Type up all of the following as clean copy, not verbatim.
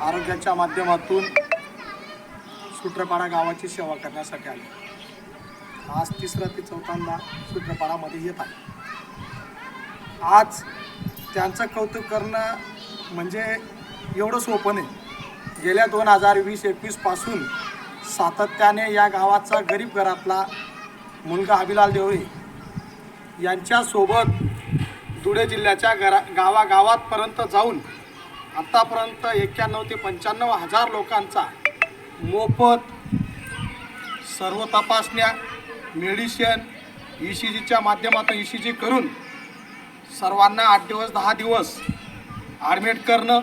आरोग्याच्या माध्यमातून सूत्रपाडा गावाची सेवा करण्यासाठी आले। आज तिसरा ते चौथ्यांदा सूत्रपाडामध्ये येत आहे। आज त्यांचं कौतुक करणं म्हणजे एवढं सोपं नाही। गेल्या 2020-21 पासून सातत्याने या गावाचा गरीब घरातला मुलगा अभिलाल देवरे यांच्यासोबत धुळे जिल्ह्याच्या गावागावातपर्यंत जाऊन आतापर्यंत 91 ते 95 हजार लोकांचा मोफत सर्व तपासण्या, मेडिसिन, ECGच्या माध्यमातून ECG करून सर्वांना 8 दिवस 10 दिवस ॲडमिट करणं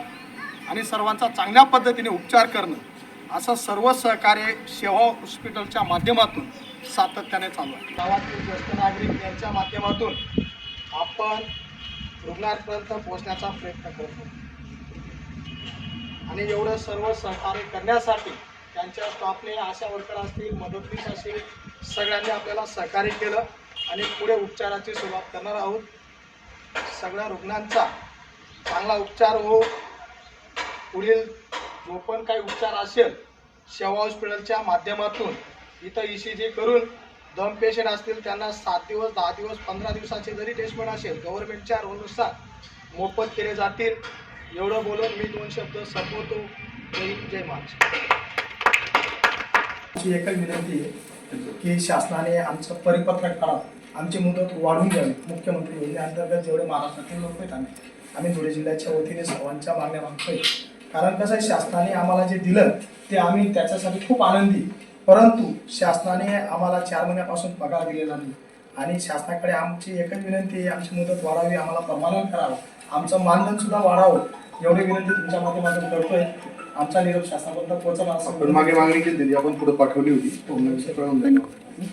आणि सर्वांचा चांगल्या पद्धतीने उपचार करणं असं सर्व सहकार्य सेवा हॉस्पिटलच्या माध्यमातून सातत्याने चालू आहे। गावातील ज्येष्ठ नागरिक यांच्या माध्यमातून आपण रुग्णांपर्यंत पोहोचण्याचा प्रयत्न करतो आणि एवढं सर्व सहकार्य करण्यासाठी त्यांच्या स्टाफने, आशा वर्कर असतील, मदतनीस असतील, सगळ्यांनी आपल्याला सहकार्य केलं आणि पुढे उपचाराची सुरुवात करणार आहोत। सगळ्या रुग्णांचा चांगला उपचार हो, पुढील जो पण काही उपचार असेल सेवा हॉस्पिटलच्या माध्यमातून इथं ECG करून दम पेशंट असतील त्यांना 7 दिवस 10 दिवस 15 दिवसाचे जरी ट्रीटमेंट असेल गव्हर्नमेंटच्या रूलनुसार मोफत केले जातील। एवढं बोलून मी 2 शब्द संपवतो। जय हिंद, जय महाराष्ट्र। एकच विनंती आहे की शासनाने आमचं परिपत्रक काळात आमची मुदत वाढवून द्यावी। मुख्यमंत्री योजनेअंतर्गत जेवढे महाराष्ट्रातील लोक आहेत आम्ही धुळे जिल्ह्याच्या वतीने सर्वांच्या मागण्या मागतोय। कारण कसं आहे, शासनाने आम्हाला जे दिलं ते आम्ही त्याच्यासाठी खूप आनंदी, परंतु शासनाने आम्हाला 4 महिन्यापासून पगार दिलेला नाही आणि शासनाकडे आमची एकच विनंती आहे, आमची मुदत वाढावी, आम्हाला परमानंट करावं, आमचं मानधन सुद्धा वाढावं एवढी विनंती तुमच्या माध्यमातून करतोय। आमचा निरोप शासनापर्यंत पोहोचला असं मागे मागणी केली, आपण पुढे पाठवली होती।